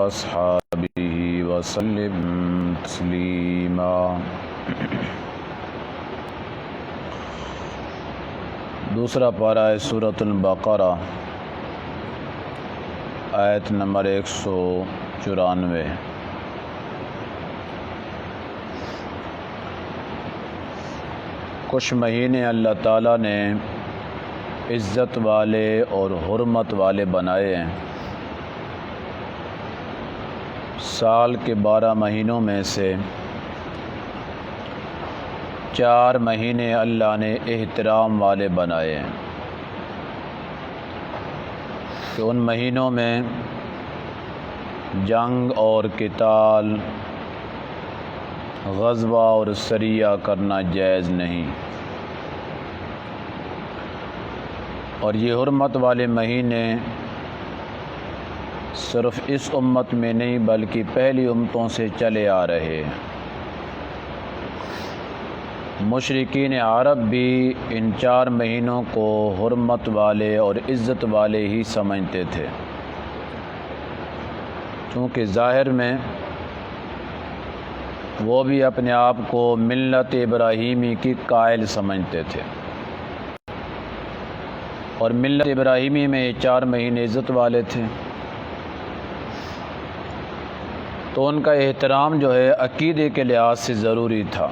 اصحابہ وسلم تسلیما۔ دوسرا پارہ ہے سورۃ البقرہ، آیت نمبر 194۔ کچھ مہینے اللہ تعالیٰ نے عزت والے اور حرمت والے بنائے ہیں۔ سال کے 12 مہینوں میں سے 4 مہینے اللہ نے احترام والے بنائے ہیں کہ ان مہینوں میں جنگ اور قتال، غزوہ اور سریہ کرنا جائز نہیں۔ اور یہ حرمت والے مہینے صرف اس امت میں نہیں بلکہ پہلی امتوں سے چلے آ رہے ہیں۔ مشرکین عرب بھی ان 4 مہینوں کو حرمت والے اور عزت والے ہی سمجھتے تھے، چونکہ ظاہر میں وہ بھی اپنے آپ کو ملت ابراہیمی کی قائل سمجھتے تھے، اور ملت ابراہیمی میں یہ 4 مہینے عزت والے تھے، تو ان کا احترام جو ہے عقیدے کے لحاظ سے ضروری تھا۔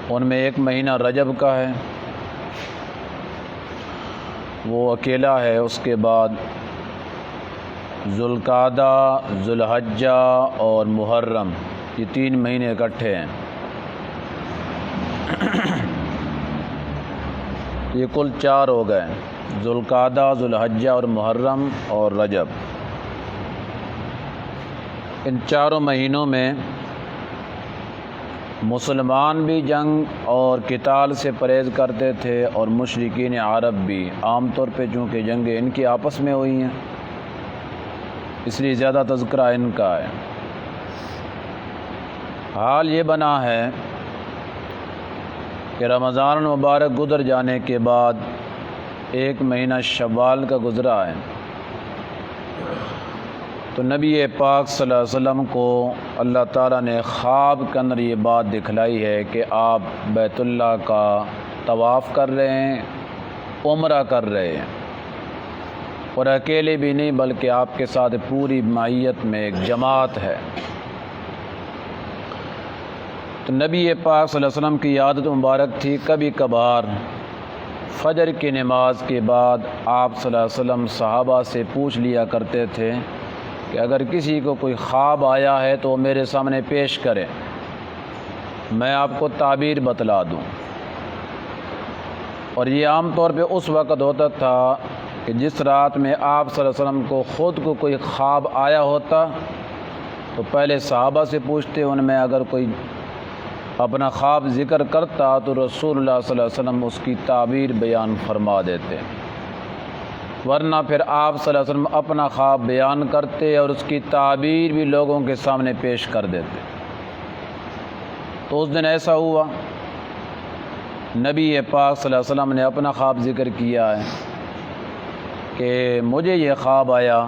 ان میں ایک مہینہ رجب کا ہے، وہ اکیلا ہے۔ اس کے بعد ذوالقعدہ، ذوالحجہ اور محرم، یہ 3 مہینے اکٹھے ہیں۔ یہ کل 4 ہو گئے، ذوالقعدہ، ذوالحجہ اور محرم اور رجب۔ ان 4 مہینوں میں مسلمان بھی جنگ اور قتال سے پرہیز کرتے تھے، اور مشرکین عرب بھی، عام طور پہ چونکہ جنگیں ان کی آپس میں ہوئی ہیں اس لیے زیادہ تذکرہ ان کا ہے۔ حال یہ بنا ہے کہ رمضان المبارک گزر جانے کے بعد 1 مہینہ شوال کا گزرا ہے، تو نبی پاک صلی اللہ علیہ وسلم کو اللہ تعالیٰ نے خواب کے اندر یہ بات دکھلائی ہے کہ آپ بیت اللہ کا طواف کر رہے ہیں، عمرہ کر رہے ہیں، اور اکیلے بھی نہیں بلکہ آپ کے ساتھ پوری معیت میں ایک جماعت ہے۔ تو نبی پاک صلی اللہ علیہ وسلم کی عادت مبارک تھی، کبھی کبھار فجر کی نماز کے بعد آپ صلی اللہ علیہ وسلم صحابہ سے پوچھ لیا کرتے تھے کہ اگر کسی کو کوئی خواب آیا ہے تو وہ میرے سامنے پیش کرے، میں آپ کو تعبیر بتلا دوں۔ اور یہ عام طور پہ اس وقت ہوتا تھا کہ جس رات میں آپ صلی اللہ علیہ وسلم کو خود کو کوئی خواب آیا ہوتا تو پہلے صحابہ سے پوچھتے، ان میں اگر کوئی اپنا خواب ذکر کرتا تو رسول اللہ صلی اللہ علیہ وسلم اس کی تعبیر بیان فرما دیتے، ورنہ پھر آپ صلی اللہ علیہ وسلم اپنا خواب بیان کرتے اور اس کی تعبیر بھی لوگوں کے سامنے پیش کر دیتے۔ تو اس دن ایسا ہوا، نبی پاک صلی اللہ علیہ وسلم نے اپنا خواب ذکر کیا ہے کہ مجھے یہ خواب آیا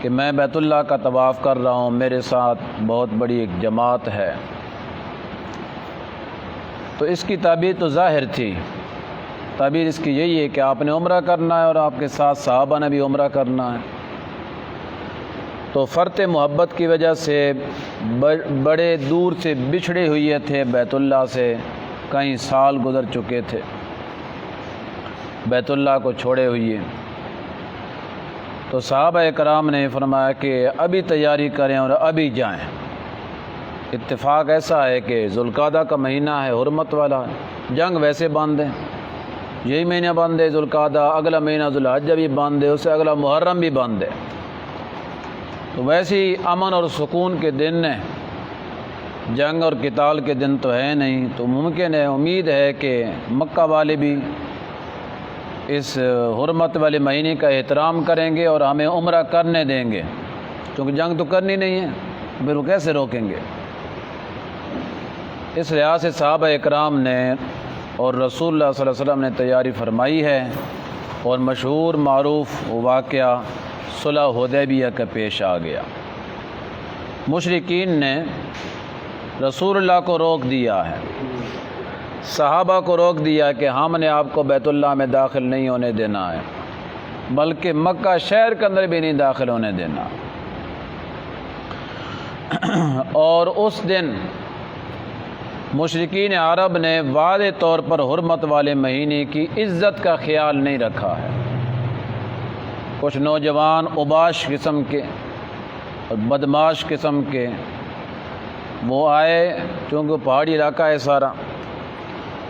کہ میں بیت اللہ کا طواف کر رہا ہوں، میرے ساتھ بہت بڑی ایک جماعت ہے۔ تو اس کی تعبیر تو ظاہر تھی، تعبیر اس کی یہی ہے کہ آپ نے عمرہ کرنا ہے اور آپ کے ساتھ صحابہ نے بھی عمرہ کرنا ہے۔ تو فرط محبت کی وجہ سے بڑے دور سے بچھڑے ہوئے تھے بیت اللہ سے، کئی سال گزر چکے تھے بیت اللہ کو چھوڑے ہوئے۔ تو صحابہ کرام نے فرمایا کہ ابھی تیاری کریں اور ابھی جائیں۔ اتفاق ایسا ہے کہ ذوالقعدہ کا مہینہ ہے، حرمت والا ہے، جنگ ویسے بند ہے، یہی مہینہ بند ہے ذوالقعدہ، اگلا مہینہ ذوالحجہ بھی بند ہے، اس سے اگلا محرم بھی بند ہے، تو ویسے ہی امن اور سکون کے دن ہیں، جنگ اور قتال کے دن تو ہے نہیں۔ تو ممکن ہے، امید ہے کہ مکہ والے بھی اس حرمت والے مہینے کا احترام کریں گے اور ہمیں عمرہ کرنے دیں گے، کیونکہ جنگ تو کرنی نہیں ہے، پھر وہ کیسے روکیں گے۔ اس لحاظ سے صحابہ اکرام نے اور رسول اللہ صلی اللہ علیہ وسلم نے تیاری فرمائی ہے، اور مشہور معروف واقعہ صلح حدیبیہ کا پیش آ گیا۔ مشرکین نے رسول اللہ کو روک دیا ہے، صحابہ کو روک دیا کہ ہم نے آپ کو بیت اللہ میں داخل نہیں ہونے دینا ہے، بلکہ مکہ شہر کے اندر بھی نہیں داخل ہونے دینا۔ اور اس دن مشرکین عرب نے واضح طور پر حرمت والے مہینے کی عزت کا خیال نہیں رکھا ہے۔ کچھ نوجوان اوباش قسم کے اور بدماش قسم کے وہ آئے، چونکہ پہاڑی علاقہ ہے سارا،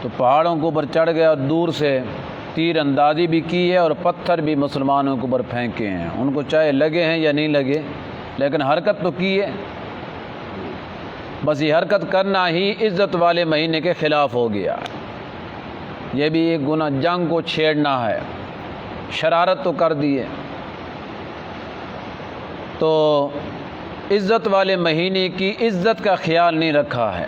تو پہاڑوں کے اوپر چڑھ گئے اور دور سے تیر اندازی بھی کی ہے اور پتھر بھی مسلمانوں کے اوپر پھینکے ہیں۔ ان کو چاہے لگے ہیں یا نہیں لگے، لیکن حرکت تو کی ہے۔ بس یہ حرکت کرنا ہی عزت والے مہینے کے خلاف ہو گیا۔ یہ بھی ایک گناہ، جنگ کو چھیڑنا ہے، شرارت تو کر دی ہے۔ تو عزت والے مہینے کی عزت کا خیال نہیں رکھا ہے۔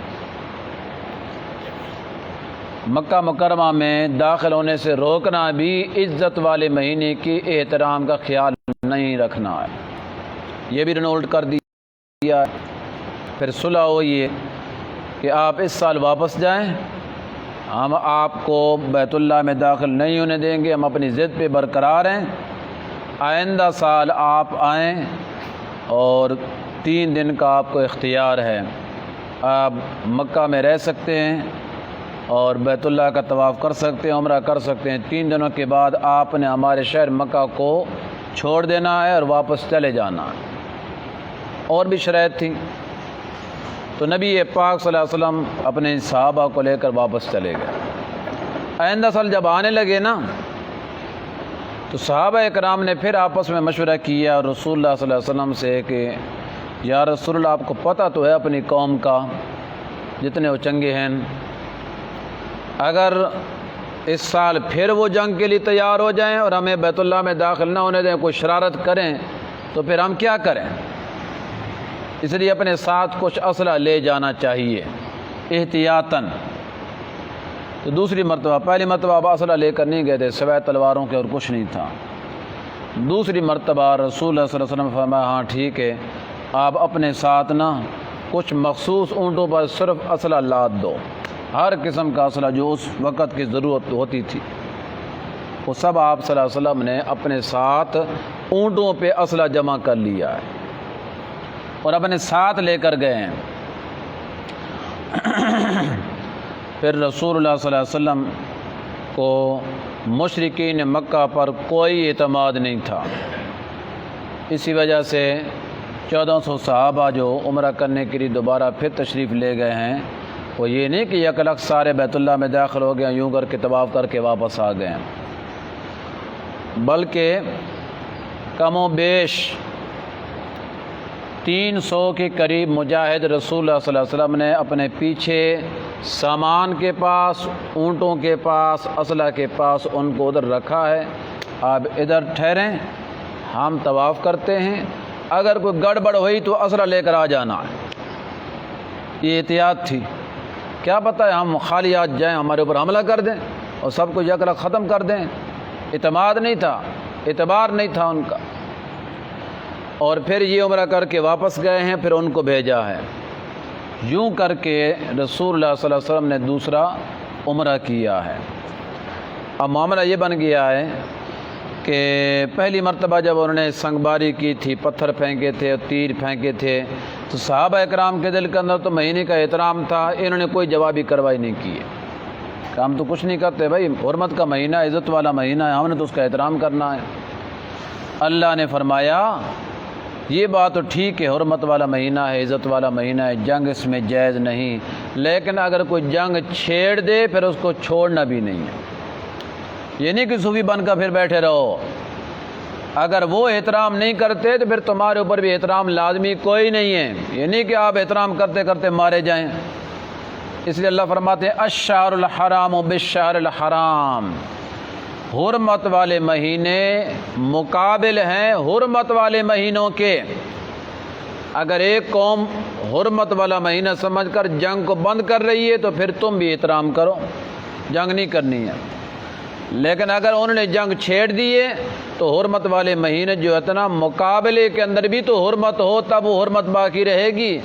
مکہ مکرمہ میں داخل ہونے سے روکنا بھی عزت والے مہینے کی احترام کا خیال نہیں رکھنا ہے، یہ بھی رنولٹ کر دیا۔ پھر صلح ہوئی ہے کہ آپ اس سال واپس جائیں، ہم آپ کو بیت اللہ میں داخل نہیں ہونے دیں گے، ہم اپنی ضد پہ برقرار ہیں، آئندہ سال آپ آئیں اور 3 دن کا آپ کو اختیار ہے، آپ مکہ میں رہ سکتے ہیں اور بیت اللہ کا طواف کر سکتے ہیں، عمرہ کر سکتے ہیں۔ 3 دنوں کے بعد آپ نے ہمارے شہر مکہ کو چھوڑ دینا ہے اور واپس چلے جانا ہے۔ اور بھی شرائط تھیں، تو نبی پاک صلی اللہ علیہ وسلم اپنے صحابہ کو لے کر واپس چلے گئے۔ آئندہ سال جب آنے لگے نا، تو صحابہ اکرام نے پھر آپس میں مشورہ کیا اور رسول اللہ صلی اللہ علیہ وسلم سے کہ یا رسول اللہ، آپ کو پتہ تو ہے اپنی قوم کا جتنے وہ چنگے ہیں، اگر اس سال پھر وہ جنگ کے لیے تیار ہو جائیں اور ہمیں بیت اللہ میں داخل نہ ہونے دیں، کوئی شرارت کریں، تو پھر ہم کیا کریں؟ اس لیے اپنے ساتھ کچھ اسلحہ لے جانا چاہیے احتیاطاً۔ تو دوسری مرتبہ، پہلی مرتبہ آپ اسلحہ لے کر نہیں گئے تھے سوائے تلواروں کے اور کچھ نہیں تھا۔ دوسری مرتبہ رسول اللہ صلی اللہ علیہ وسلم نے فرمایا ہاں ٹھیک ہے، آپ اپنے ساتھ نا کچھ مخصوص اونٹوں پر صرف اسلحہ لاد دو، ہر قسم کا اسلحہ جو اس وقت کی ضرورت ہوتی تھی وہ سب آپ صلی اللہ علیہ وسلم نے اپنے ساتھ اونٹوں پہ اسلحہ جمع کر لیا ہے اور اپنے ساتھ لے کر گئے ہیں۔ پھر رسول اللہ صلی اللہ علیہ وسلم کو مشرکین مکہ پر کوئی اعتماد نہیں تھا، اسی وجہ سے 1400 صحابہ جو عمرہ کرنے کے لیے دوبارہ پھر تشریف لے گئے ہیں، وہ یہ نہیں کہ یک لک سارے بیت اللہ میں داخل ہو گئے یوں کر کے طواف کر کے واپس آ گئے ہیں، بلکہ کم و بیش 300 کے قریب مجاہد رسول اللہ صلی اللہ علیہ وسلم نے اپنے پیچھے سامان کے پاس، اونٹوں کے پاس، اسلحہ کے پاس ان کو ادھر رکھا ہے، آپ ادھر ٹھہریں، ہم طواف کرتے ہیں، اگر کوئی گڑبڑ ہوئی تو اسلحہ لے کر آ جانا ہے۔ یہ احتیاط تھی، کیا پتہ ہے ہم خالی آج جائیں ہمارے اوپر حملہ کر دیں اور سب کو یک لک ختم کر دیں۔ اعتماد نہیں تھا، اعتبار نہیں تھا ان کا۔ اور پھر یہ عمرہ کر کے واپس گئے ہیں، پھر ان کو بھیجا ہے۔ یوں کر کے رسول اللہ صلی اللہ علیہ وسلم نے دوسرا عمرہ کیا ہے۔ اب معاملہ یہ بن گیا ہے کہ پہلی مرتبہ جب انہوں نے سنگ باری کی تھی، پتھر پھینکے تھے اور تیر پھینکے تھے، تو صحابہ اکرام کے دل کے اندر تو مہینے کا احترام تھا، انہوں نے کوئی جوابی کارروائی نہیں کی ہے کہ ہم تو کچھ نہیں کرتے، بھائی حرمت کا مہینہ، عزت والا مہینہ ہے، ہم نے تو اس کا احترام کرنا ہے۔ اللہ نے فرمایا یہ بات تو ٹھیک ہے، حرمت والا مہینہ ہے، عزت والا مہینہ ہے، جنگ اس میں جائز نہیں، لیکن اگر کوئی جنگ چھیڑ دے پھر اس کو چھوڑنا بھی نہیں ہے۔ یہ نہیں کہ صوفی بن کر پھر بیٹھے رہو، اگر وہ احترام نہیں کرتے تو پھر تمہارے اوپر بھی احترام لازمی کوئی نہیں ہے۔ یہ نہیں کہ آپ احترام کرتے کرتے مارے جائیں۔ اس لیے اللہ فرماتے ہیں الشہر الحرام بالشہر الحرام، حرمت والے مہینے مقابل ہیں حرمت والے مہینوں کے۔ اگر ایک قوم حرمت والا مہینہ سمجھ کر جنگ کو بند کر رہی ہے تو پھر تم بھی احترام کرو، جنگ نہیں کرنی ہے۔ لیکن اگر انہوں نے جنگ چھیڑ دیے تو حرمت والے مہینے جو ہے نا مقابلے کے اندر بھی تو حرمت ہو تب وہ حرمت باقی رہے گی.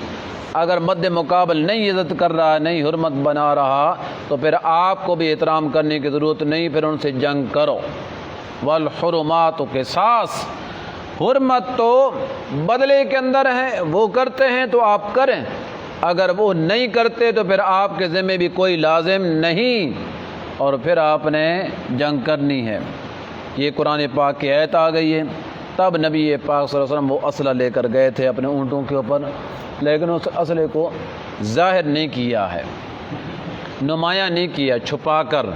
اگر مد مقابل نہیں عزت کر رہا، نہیں حرمت بنا رہا، تو پھر آپ کو بھی احترام کرنے کی ضرورت نہیں، پھر ان سے جنگ کرو. والحرمات قصاص، حرمت تو بدلے کے اندر ہے، وہ کرتے ہیں تو آپ کریں، اگر وہ نہیں کرتے تو پھر آپ کے ذمہ بھی کوئی لازم نہیں اور پھر آپ نے جنگ کرنی ہے. یہ قرآن پاک کی آیت آ گئی ہے. تب نبی پاک صلی اللہ علیہ وسلم وہ اسلحہ لے کر گئے تھے اپنے اونٹوں کے اوپر، لیکن اس اسلحے کو ظاہر نہیں کیا ہے، نمایاں نہیں کیا، چھپا کر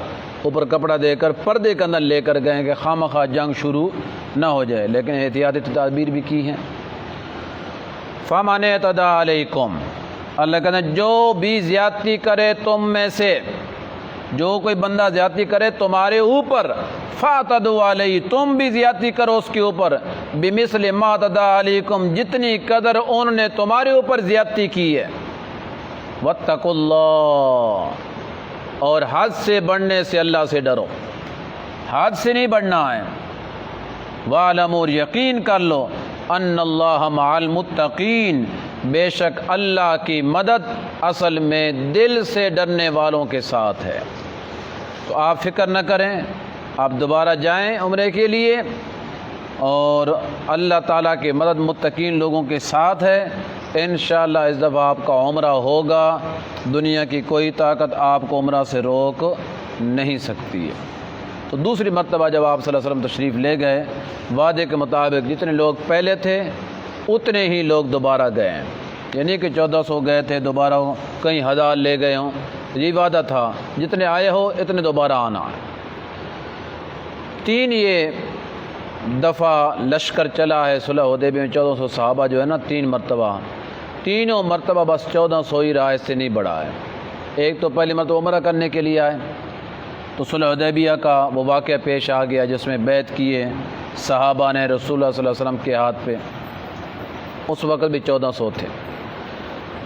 اوپر کپڑا دے کر پردے کے اندر لے کر گئے کہ خامخواہ جنگ شروع نہ ہو جائے، لیکن احتیاطی تدابیر بھی کی ہیں. فَمَنِ اعْتَدَىٰ عَلَيْكُمْ، اللہ کہتے ہیں جو بھی زیادتی کرے تم میں سے، جو کوئی بندہ زیادتی کرے تمہارے اوپر، فَاعْتَدُوا عَلَيْهِ، تم بھی زیادتی کرو اس کے اوپر، بِمِثْلِ مَا اعْتَدَىٰ عَلَيْكُمْ، جتنی قدر انہوں نے تمہارے اوپر زیادتی کی ہے. وَاتَّقُوا اللَّهَ، اور حد سے بڑھنے سے اللہ سے ڈرو، حد سے نہیں بڑھنا ہے. وَاعْلَمُوا، اور یقین کر لو، أَنَّ اللَّهَ مَعَ الْمُتَّقِينَ، بے شک اللہ کی مدد اصل میں دل سے ڈرنے والوں کے ساتھ ہے. تو آپ فکر نہ کریں، آپ دوبارہ جائیں عمرے کے لیے، اور اللہ تعالیٰ کی مدد متقین لوگوں کے ساتھ ہے. انشاءاللہ اس دفعہ آپ کا عمرہ ہوگا، دنیا کی کوئی طاقت آپ کو عمرہ سے روک نہیں سکتی ہے. تو دوسری مرتبہ جب آپ صلی اللہ علیہ وسلم تشریف لے گئے، وعدے کے مطابق جتنے لوگ پہلے تھے اتنے ہی لوگ دوبارہ گئے ہیں، یعنی کہ 1400 گئے تھے، دوبارہ کئی ہزار لے گئے ہوں. یہ وعدہ تھا جتنے آئے ہو اتنے دوبارہ آنا ہے. 3 یہ دفعہ لشکر چلا ہے صلح حدیبیہ میں، 1400 صحابہ جو ہے نا 3 مرتبہ، تینوں مرتبہ بس 1400 ہی رہا، اس سے نہیں بڑھا ہے. ایک تو پہلی مرتبہ عمرہ کرنے کے لیے آئے تو صلح حدیبیہ کا وہ واقعہ پیش آ گیا جس میں بیعت کیے صحابہ نے رسول اللہ صلی اللہ علیہ وسلم کے ہاتھ پہ. اس وقت بھی 1400 تھے،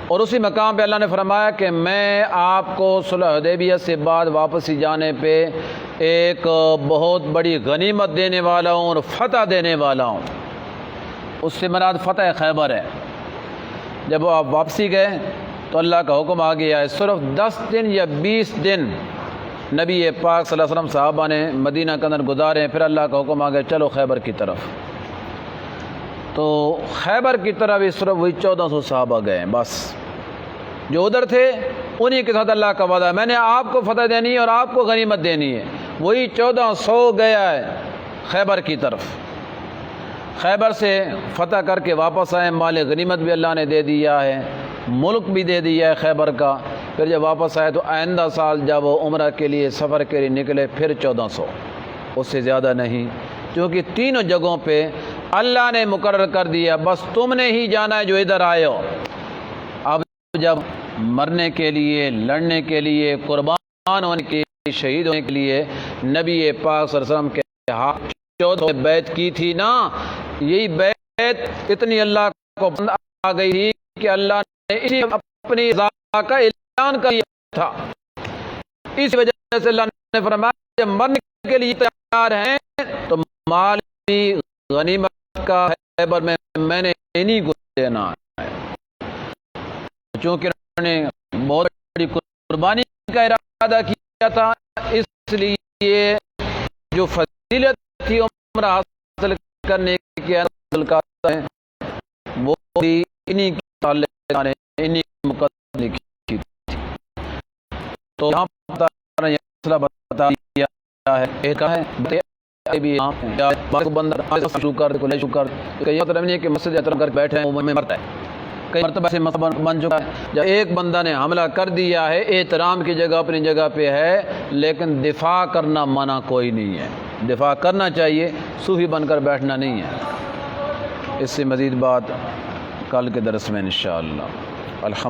اور اسی مقام پہ اللہ نے فرمایا کہ میں آپ کو صلح حدیبیہ سے بعد واپسی جانے پہ ایک بہت بڑی غنیمت دینے والا ہوں اور فتح دینے والا ہوں. اس سے مراد فتح خیبر ہے. جب آپ واپسی گئے تو اللہ کا حکم آ گیا ہے، صرف 10 دن یا 20 دن نبی پاک صلی اللہ علیہ وسلم صحابہ نے مدینہ کے اندر گزارے، پھر اللہ کا حکم آ گیا چلو خیبر کی طرف. تو خیبر کی طرف اس صرف وہی 1400 صحابہ گئے، بس جو ادھر تھے انہی کے ساتھ اللہ کا وعدہ ہے میں نے آپ کو فتح دینی ہے اور آپ کو غنیمت دینی ہے. وہی 1400 گیا ہے خیبر کی طرف. خیبر سے فتح کر کے واپس آئے، مال غنیمت بھی اللہ نے دے دیا ہے، ملک بھی دے دیا ہے خیبر کا. پھر جب واپس آئے تو آئندہ سال جب وہ عمرہ کے لیے سفر کے لیے نکلے پھر 1400، اس سے زیادہ نہیں، کیونکہ تینوں جگہوں پہ اللہ نے مقرر کر دیا بس تم نے ہی جانا ہے جو ادھر آئے ہو. اب جب مرنے کے لیے، لڑنے کے لیے، قربان ہونے کے لیے، شہید ہونے کے لیے نبی پاک صلی اللہ علیہ وسلم کے ہاتھ 14 بیعت کی تھی نا، یہی بیعت اتنی اللہ کو پسند آ گئی تھی کہ اللہ نے اسی اپنی رضا کا اعلان کر دیا تھا. اس وجہ سے اللہ نے فرمایا جب مرنے کے لیے تیار ہیں تو مال بھی غنیمت کا خیبر میں نے انہی کو دینا ہے. چونکہ انہوں نے بہت بڑی قربانی کا ارادہ کیا تھا، اس لیے جو فضیلت تھی عمرہ حاصل کرنے کی حاصل کرتا ہے وہ بھی انہی کے تعلق نے انہی مقدر کی تھی. تو یہاں بتا دیا ہے ایک ہے بھی بندہ شروع کر کئی مطلب نہیں کہ مسجد احترام کر بیٹھے ہیں وہ میں مرتا ہے. کئی مرتبہ سے مسئلہ بن چکا ہے جب ایک بندہ نے حملہ کر دیا ہے، احترام کی جگہ اپنی جگہ پہ ہے، لیکن دفاع کرنا منع کوئی نہیں ہے، دفاع کرنا چاہیے، صوفی بن کر بیٹھنا نہیں ہے. اس سے مزید بات کل کے درس میں انشاءاللہ. الحمد